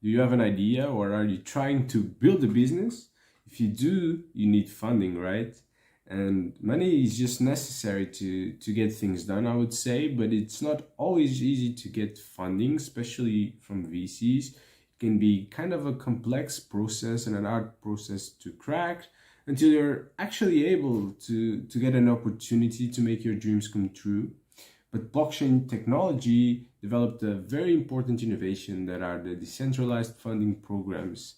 Do you have an idea, or are you trying to build a business? If you do, you need funding, right? And money is just necessary to get things done, I would say, but it's not always easy to get funding, especially from VCs. It can be kind of a complex process and an hard process to crack until you're actually able to get an opportunity to make your dreams come true. But blockchain technology developed a very important innovation that are the decentralized funding programs.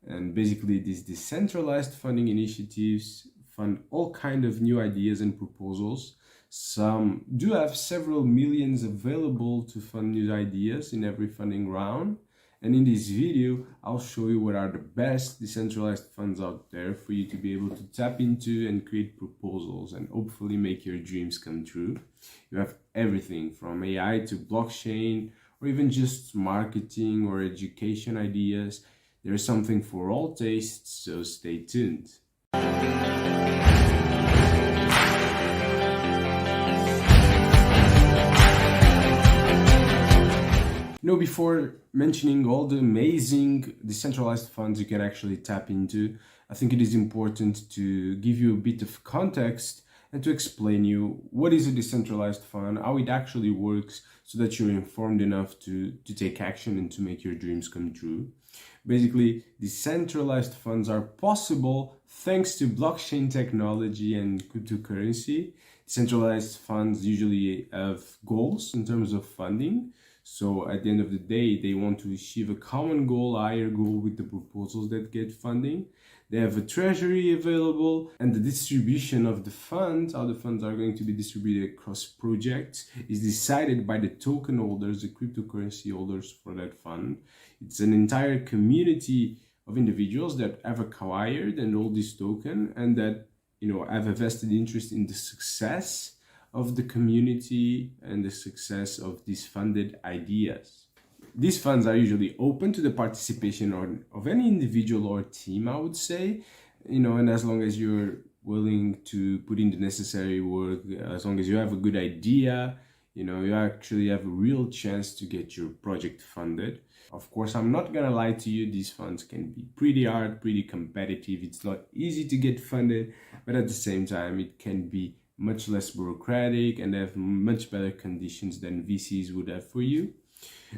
And basically these decentralized funding initiatives fund all kind of new ideas and proposals. Some do have several millions available to fund new ideas in every funding round. And in this video, I'll show you what are the best decentralized funds out there for you to be able to tap into and create proposals and hopefully make your dreams come true. You have everything from AI to blockchain, or even just marketing or education ideas. There is something for all tastes, so stay tuned. Before mentioning all the amazing decentralized funds you can actually tap into, I think it is important to give you a bit of context and to explain you what is a decentralized fund, how it actually works, so that you're informed enough to take action and to make your dreams come true. Basically, decentralized funds are possible thanks to blockchain technology and cryptocurrency. Decentralized funds usually have goals in terms of funding. So at the end of the day, they want to achieve a common goal, a higher goal with the proposals that get funding. They have a treasury available, and the distribution of the funds, how the funds are going to be distributed across projects, is decided by the token holders, the cryptocurrency holders for that fund. It's an entire community of individuals that have acquired and hold this token, and that have a vested interest in the success of the community and the success of these funded ideas. These funds are usually open to the participation of any individual or team, I would say, and as long as you're willing to put in the necessary work, as long as you have a good idea, you actually have a real chance to get your project funded. Of course, I'm not gonna lie to you, these funds can be pretty hard, pretty competitive. It's not easy to get funded, but at the same time, it can be much less bureaucratic and have much better conditions than VCs would have for you.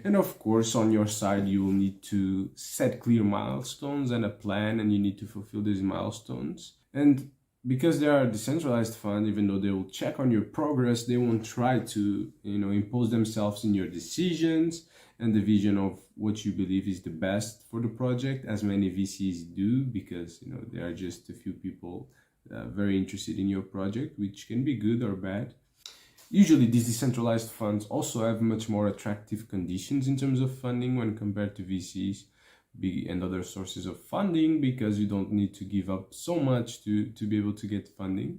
And of course, on your side, you will need to set clear milestones and a plan, and you need to fulfill these milestones. And because they are a decentralized fund, even though they will check on your progress, they won't try to impose themselves in your decisions and the vision of what you believe is the best for the project, as many VCs do, because there are just a few people very interested in your project, which can be good or bad. Usually these decentralized funds also have much more attractive conditions in terms of funding when compared to VCs and other sources of funding, because you don't need to give up so much to be able to get funding.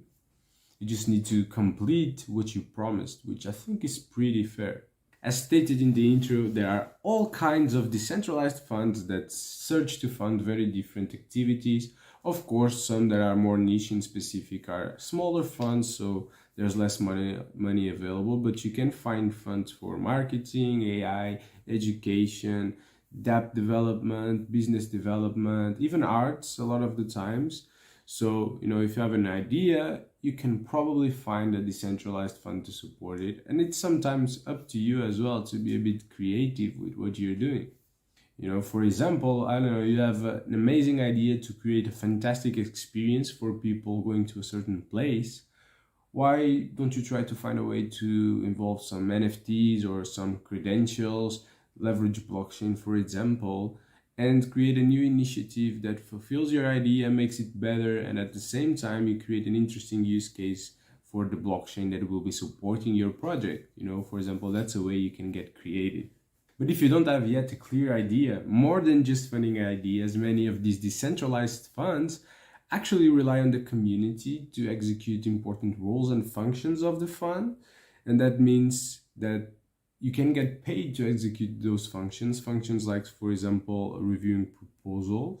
You just need to complete what you promised, which I think is pretty fair. As stated in the intro, there are all kinds of decentralized funds that search to fund very different activities. Of course, some that are more niche and specific are smaller funds, so there's less money available, but you can find funds for marketing, AI, education, dApp development, business development, even arts a lot of the times. So, if you have an idea, you can probably find a decentralized fund to support it. And it's sometimes up to you as well to be a bit creative with what you're doing. For example, I don't know, you have an amazing idea to create a fantastic experience for people going to a certain place. Why don't you try to find a way to involve some NFTs or some credentials, leverage blockchain, for example, and create a new initiative that fulfills your idea, makes it better, and at the same time, you create an interesting use case for the blockchain that will be supporting your project. For example, that's a way you can get creative. But if you don't have yet a clear idea, more than just funding ideas, many of these decentralized funds actually rely on the community to execute important roles and functions of the fund. And that means that you can get paid to execute those functions like, for example, reviewing proposals.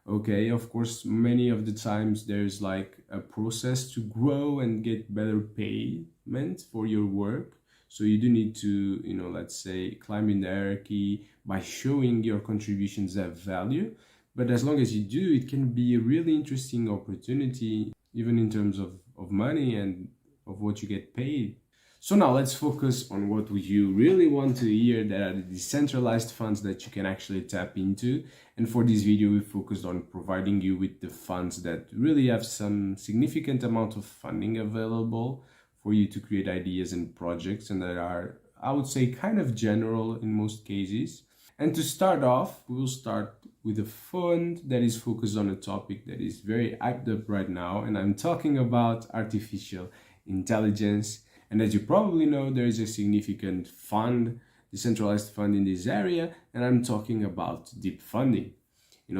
Okay, of course, many of the times there's like a process to grow and get better payment for your work. So you do need to, let's say, climb in the hierarchy by showing your contributions have value. But as long as you do, it can be a really interesting opportunity, even in terms of money and of what you get paid. So now let's focus on what you really want to hear, that are the decentralized funds that you can actually tap into. And for this video, we focused on providing you with the funds that really have some significant amount of funding available for you to create ideas and projects, and that are, I would say, kind of general in most cases. And to start off, we will start with a fund that is focused on a topic that is very hyped up right now, and I'm talking about artificial intelligence. And as you probably know, there is a significant fund, decentralized fund in this area, and I'm talking about deep funding.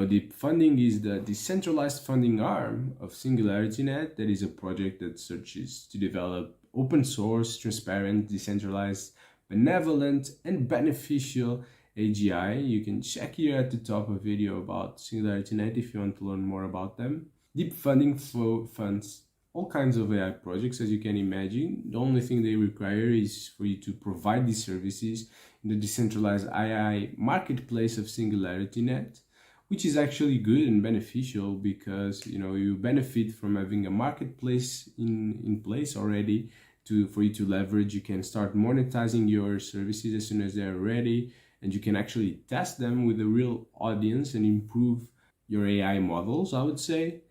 Deep funding is the decentralized funding arm of SingularityNet. That is a project that searches to develop open source, transparent, decentralized, benevolent, and beneficial AGI. You can check here at the top a video about SingularityNet if you want to learn more about them. Deep funding funds all kinds of AI projects, as you can imagine. The only thing they require is for you to provide these services in the decentralized AI marketplace of SingularityNet, which is actually good and beneficial because you benefit from having a marketplace in place already for you to leverage. You can start monetizing your services as soon as they're ready, and you can actually test them with a real audience and improve your AI models, I would say.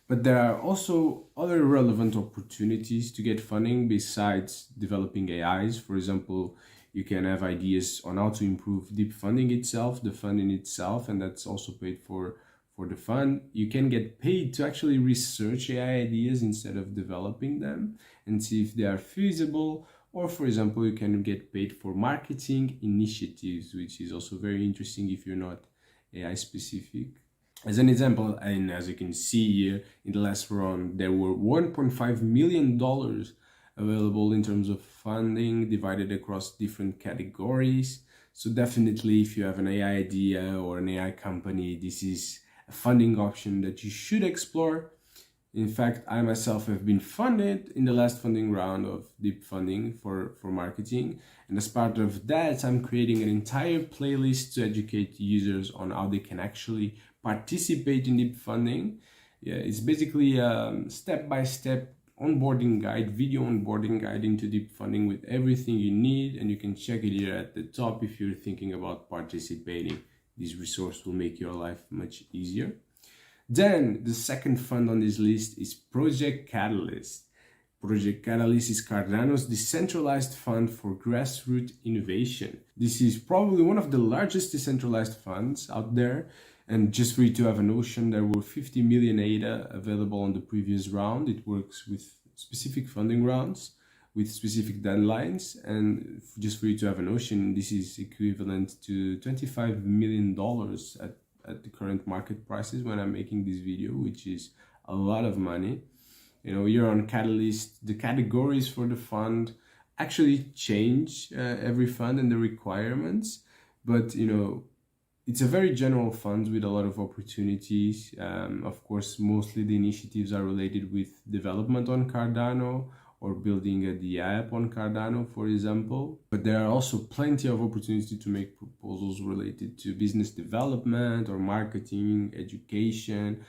But there are also other relevant opportunities to get funding besides developing AIs. For example, you can have ideas on how to improve deep funding itself, the funding itself, and that's also paid for the fund. You can get paid to actually research AI ideas instead of developing them and see if they are feasible. Or for example, you can get paid for marketing initiatives, which is also very interesting if you're not AI specific. As an example, and as you can see here, in the last round, there were $1.5 million available in terms of funding divided across different categories. So definitely, if you have an AI idea or an AI company, this is a funding option that you should explore. In fact, I myself have been funded in the last funding round of deep funding for marketing. And as part of that, I'm creating an entire playlist to educate users on how they can actually participate in deep funding. Yeah, it's basically a step-by-step onboarding guide, video onboarding guide into deep funding with everything you need. And you can check it here at the top if you're thinking about participating. This resource will make your life much easier. Then the second fund on this list is Project Catalyst. Project Catalyst is Cardano's decentralized fund for grassroots innovation. This is probably one of the largest decentralized funds out there. And just for you to have a notion, there were 50 million ADA available on the previous round. It works with specific funding rounds with specific deadlines. And just for you to have a notion, this is equivalent to $25 million at the current market prices when I'm making this video, which is a lot of money. You're on Catalyst. The categories for the fund actually change every fund and the requirements, but it's a very general fund with a lot of opportunities. Of course, mostly the initiatives are related with development on Cardano or building a DI app on Cardano, for example. But there are also plenty of opportunities to make proposals related to business development or marketing, education,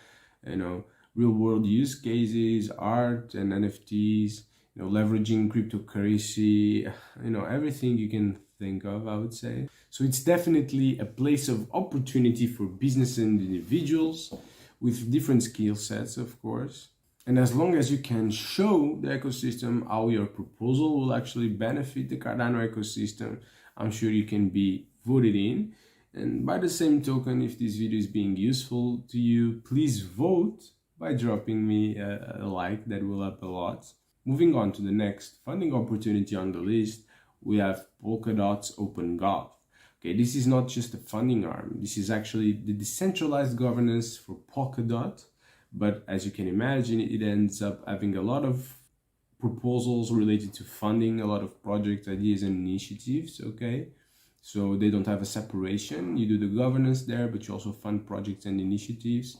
real world use cases, art and NFTs, leveraging cryptocurrency, everything you can think of, I would say. So it's definitely a place of opportunity for business and individuals with different skill sets, of course. And as long as you can show the ecosystem how your proposal will actually benefit the Cardano ecosystem, I'm sure you can be voted in. And by the same token, if this video is being useful to you, please vote by dropping me a like. That will help a lot. Moving on to the next funding opportunity on the list, we have Polkadot Open Gov. Okay, this is not just a funding arm. This is actually the decentralized governance for Polkadot. But as you can imagine, it ends up having a lot of proposals related to funding, a lot of project ideas and initiatives, okay? So they don't have a separation. You do the governance there, but you also fund projects and initiatives.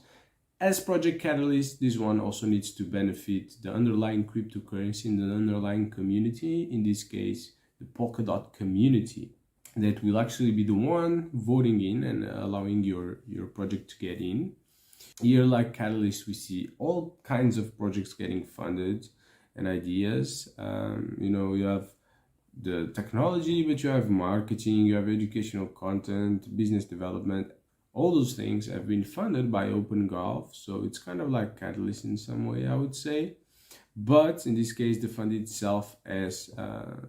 As Project Catalyst, this one also needs to benefit the underlying cryptocurrency and the underlying community, in this case, the Polkadot community that will actually be the one voting in and allowing your project to get in. Here, like Catalyst, we see all kinds of projects getting funded and ideas. You have the technology, but you have marketing, you have educational content, business development. All those things have been funded by Open Gov, so it's kind of like Catalyst in some way, I would say. But in this case, the fund itself has a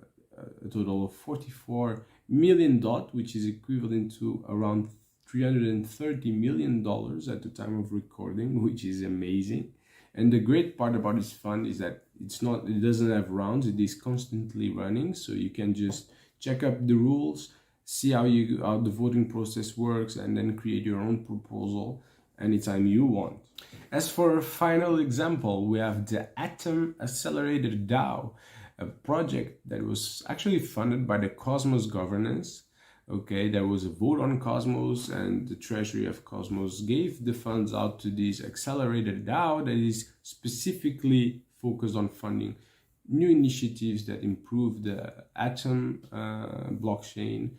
total of 44 million DOT, which is equivalent to around $330 million at the time of recording, which is amazing. And the great part about this fund is that it doesn't have rounds, it is constantly running, so you can just check up the rules, see how the voting process works, and then create your own proposal anytime you want. As for a final example, we have the Acelarator DAO, a project that was actually funded by the Cosmos governance. Okay, there was a vote on Cosmos, and the treasury of Cosmos gave the funds out to this Acelerator DAO that is specifically focused on funding new initiatives that improve the Atom blockchain,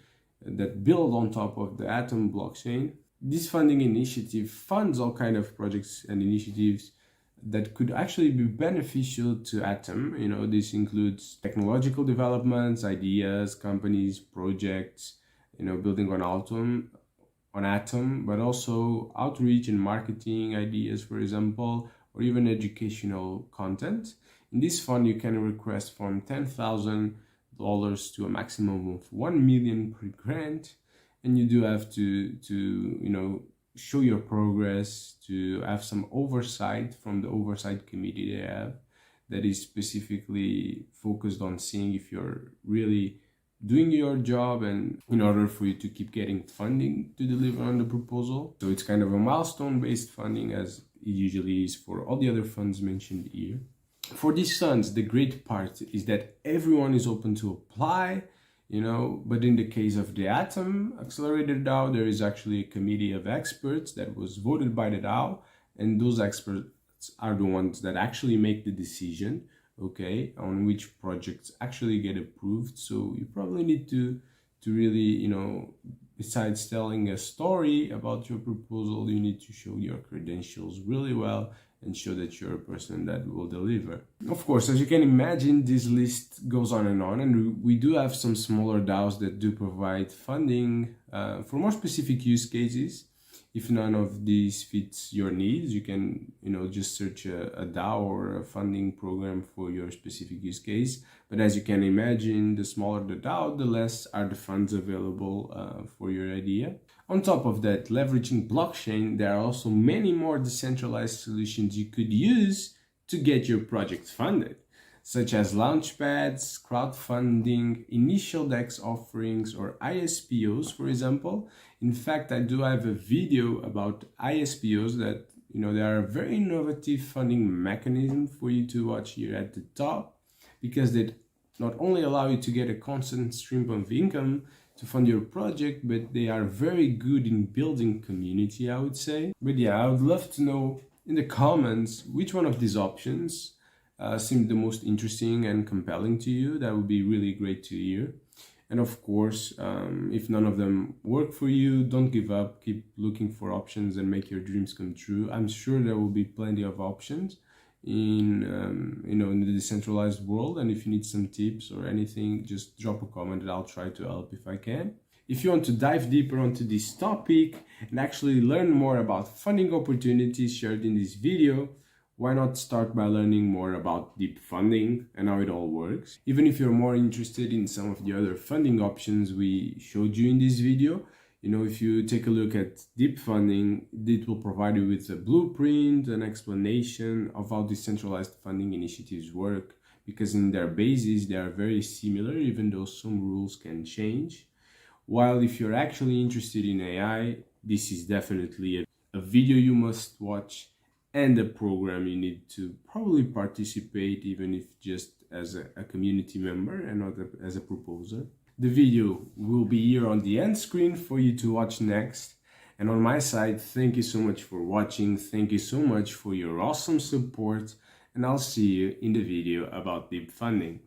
that build on top of the Atom blockchain. This funding initiative funds all kinds of projects and initiatives that could actually be beneficial to Atom. This includes technological developments, ideas, companies, projects, building on Atom, but also outreach and marketing ideas, for example, or even educational content. In this fund, you can request from $10,000 to a maximum of $1 million per grant, and you do have to show your progress, to have some oversight from the oversight committee they have that is specifically focused on seeing if you're really doing your job, and in order for you to keep getting funding to deliver on the proposal. So it's kind of a milestone-based funding, as it usually is for all the other funds mentioned here. For these funds, the great part is that everyone is open to apply, but in the case of the Atom Accelerator DAO, there is actually a committee of experts that was voted by the DAO, and those experts are the ones that actually make the decision, okay, on which projects actually get approved. So you probably need to really, besides telling a story about your proposal, you need to show your credentials really well and show that you're a person that will deliver. Of course, as you can imagine, this list goes on, and we do have some smaller DAOs that do provide funding for more specific use cases. If none of these fits your needs, you can just search a DAO or a funding program for your specific use case. But as you can imagine, the smaller the DAO, the less are the funds available for your idea. On top of that, leveraging blockchain, there are also many more decentralized solutions you could use to get your project funded, such as launchpads, crowdfunding, initial DEX offerings, or ISPOs, for example. In fact, I do have a video about ISPOs that, they are a very innovative funding mechanism for you to watch here at the top, because they not only allow you to get a constant stream of income to fund your project, but they are very good in building community, I would say. But yeah, I would love to know in the comments which one of these options seemed the most interesting and compelling to you. That would be really great to hear. And of course, if none of them work for you, don't give up. Keep looking for options and make your dreams come true. I'm sure there will be plenty of options in the decentralized world. And if you need some tips or anything, just drop a comment and I'll try to help if I can. If you want to dive deeper onto this topic and actually learn more about funding opportunities shared in this video, why not start by learning more about deep funding and how it all works? Even if you're more interested in some of the other funding options we showed you in this video, if you take a look at deep funding, it will provide you with a blueprint, an explanation of how decentralized funding initiatives work, because in their basis, they are very similar, even though some rules can change. While if you're actually interested in AI, this is definitely a video you must watch, and a program you need to probably participate, even if just as a community member and not as a proposer. The video will be here on the end screen for you to watch next. And on my side, thank you so much for watching. Thank you so much for your awesome support. And I'll see you in the video about deep funding.